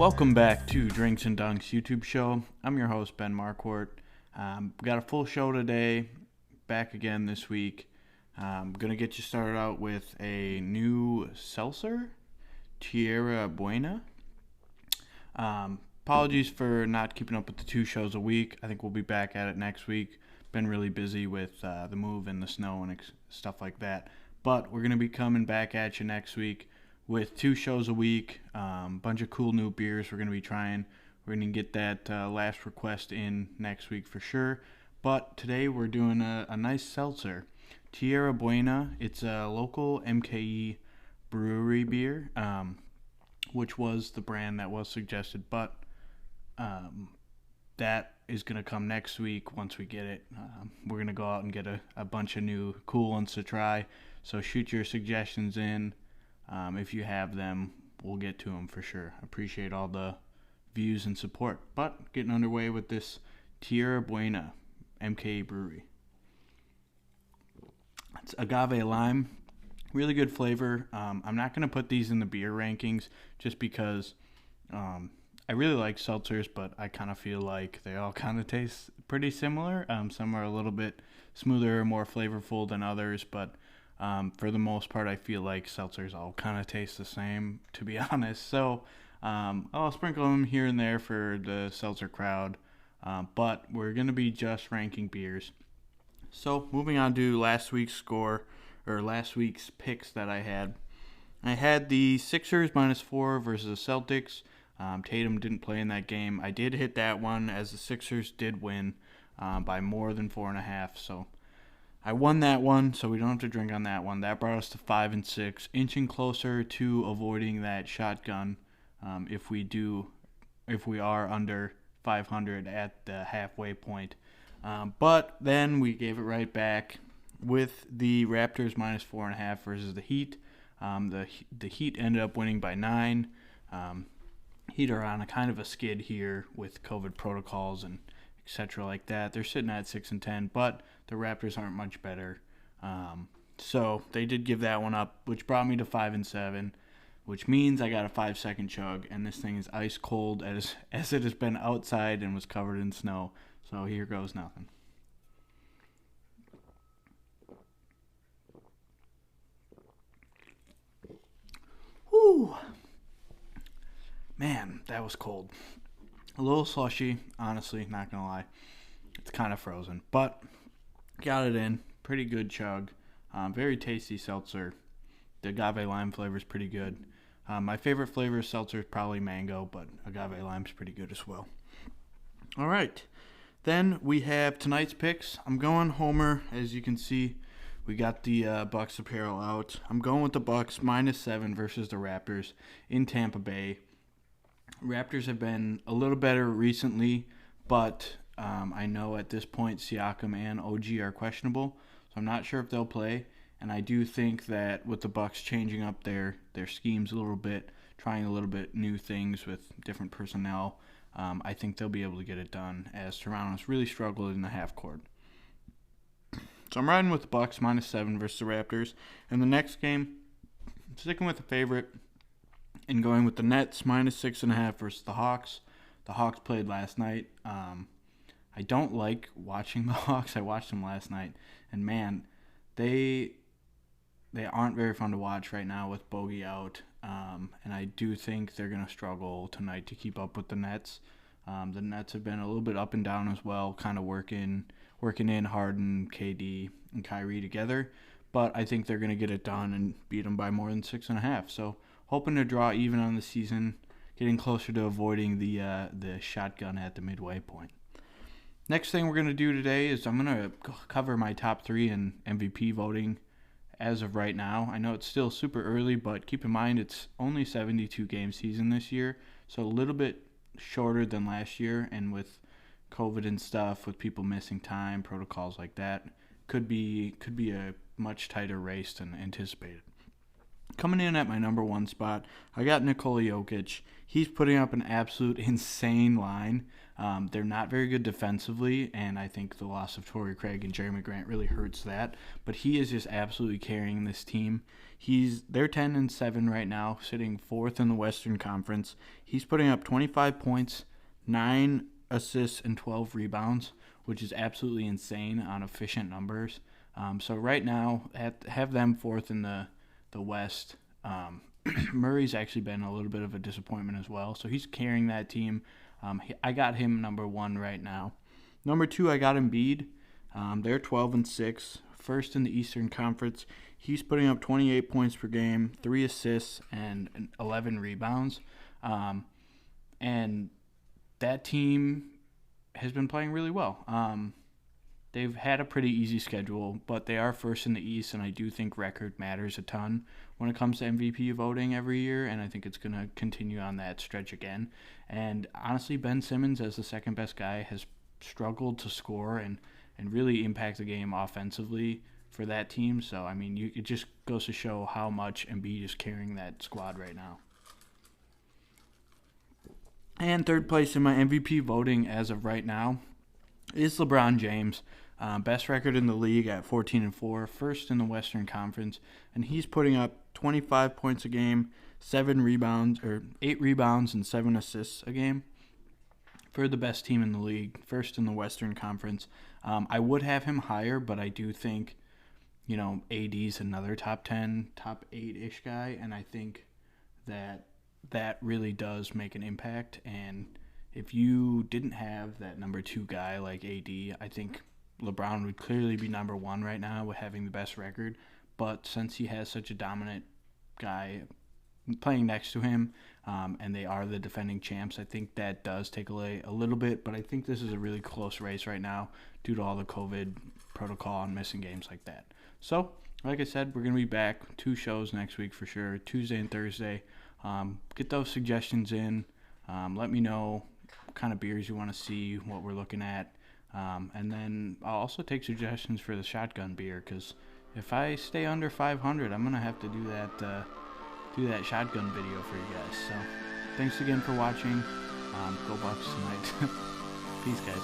Welcome back to Drinks and Dunks YouTube show. I'm your host, Ben Marquardt. We got a full show today, back again this week. I'm going to get you started out with a new seltzer, Tierra Buena. Apologies for not keeping up with the 2 shows a week. I think we'll be back at it next week. Been really busy with the move and the snow and stuff like that. But we're going to be coming back at you next week with 2 shows a week, bunch of cool new beers we're going to be trying. We're going to get that last request in next week for sure. But today we're doing a nice seltzer, Tierra Buena. It's a local MKE brewery beer, which was the brand that was suggested. But that is going to come next week once we get it. We're going to go out and get a bunch of new cool ones to try. So shoot your suggestions in. If you have them, we'll get to them for sure. Appreciate all the views and support. But getting underway with this Tierra Buena MKE brewery. It's agave lime. Really good flavor. I'm not going to put these in the beer rankings just because I really like seltzers, but I kind of feel like they all kind of taste pretty similar. Some are a little bit smoother, more flavorful than others, but for the most part, I feel like seltzers all kind of taste the same, to be honest. So I'll sprinkle them here and there for the seltzer crowd, but we're going to be just ranking beers. So moving on to last week's picks that I had. I had the Sixers -4 versus the Celtics. Tatum didn't play in that game. I did hit that one as the Sixers did win by more than 4.5, so I won that one, so we don't have to drink on that one. That brought us to 5 and 6, inching closer to avoiding that shotgun if we are under 500 at the halfway point. But then we gave it right back with the Raptors -4.5 versus the Heat. The Heat ended up winning by 9. Heat are on a kind of a skid here with COVID protocols and etc. like that. They're sitting at 6 and 10, but the Raptors aren't much better. So they did give that one up, which brought me to 5 and 7, which means I got a 5-second chug, and this thing is ice cold as it has been outside and was covered in snow. So here goes nothing. Whew. Man, that was cold. A little slushy, honestly, not gonna lie. It's kind of frozen, but got it in. Pretty good chug. Very tasty seltzer. The agave lime flavor is pretty good. My favorite flavor of seltzer is probably mango, but agave lime is pretty good as well. All right. Then we have tonight's picks. I'm going Homer. As you can see, we got the Bucks apparel out. I'm going with the Bucks -7 versus the Raptors in Tampa Bay. Raptors have been a little better recently, but I know at this point Siakam and OG are questionable, so I'm not sure if they'll play. And I do think that with the Bucks changing up their schemes a little bit, trying a little bit new things with different personnel, I think they'll be able to get it done, as Toronto's really struggled in the half court. So I'm riding with the Bucks -7 versus the Raptors. And the next game, I'm sticking with the favorite and going with the Nets -6.5 versus the Hawks. The Hawks played last night. I don't like watching the Hawks. I watched them last night, and man, they aren't very fun to watch right now with Bogey out. And I do think they're going to struggle tonight to keep up with the Nets. The Nets have been a little bit up and down as well, kind of working in Harden, KD, and Kyrie together. But I think they're going to get it done and beat them by more than 6.5. So hoping to draw even on the season, getting closer to avoiding the shotgun at the midway point. Next thing we're going to do today is I'm going to cover my top 3 in MVP voting as of right now. I know it's still super early, but keep in mind it's only 72 game season this year, so a little bit shorter than last year, and with COVID and stuff, with people missing time, protocols like that, could be a much tighter race than anticipated. Coming in at my number 1 spot, I got Nikola Jokic. He's putting up an absolute insane line. They're not very good defensively, and I think the loss of Torrey Craig and Jeremy Grant really hurts that. But he is just absolutely carrying this team. They're 10-7 right now, sitting 4th in the Western Conference. He's putting up 25 points, 9 assists, and 12 rebounds, which is absolutely insane on efficient numbers. So right now, have them 4th in the West. Murray's actually been a little bit of a disappointment as well, so he's carrying that team. I got him number 1 right now. Number 2, I got Embiid. They're 12-6, first in the Eastern Conference. He's putting up 28 points per game, 3 assists, and 11 rebounds. And that team has been playing really well. They've had a pretty easy schedule, but they are first in the East, and I do think record matters a ton when it comes to MVP voting every year, and I think it's going to continue on that stretch again. And honestly, Ben Simmons, as the second best guy, has struggled to score and really impact the game offensively for that team. So, I mean, it just goes to show how much Embiid is carrying that squad right now. And third place in my MVP voting as of right now is LeBron James. Best record in the league at 14-4, first in the Western Conference, and he's putting up 25 points a game, 8 rebounds and 7 assists a game for the best team in the league, first in the Western Conference. I would have him higher, but I do think, AD's another top 10, top 8-ish guy, and I think that really does make an impact. And if you didn't have that number 2 guy like AD, I think LeBron would clearly be number 1 right now with having the best record. But since he has such a dominant guy playing next to him, and they are the defending champs, I think that does take away a little bit. But I think this is a really close race right now due to all the COVID protocol and missing games like that. So, like I said, we're going to be back 2 shows next week for sure, Tuesday and Thursday. Get those suggestions in. Let me know what kind of beers you want to see, what we're looking at. And then I'll also take suggestions for the shotgun beer, because if I stay under 500, I'm going to have to do that shotgun video for you guys. So thanks again for watching. Go Bucks tonight. Peace, guys.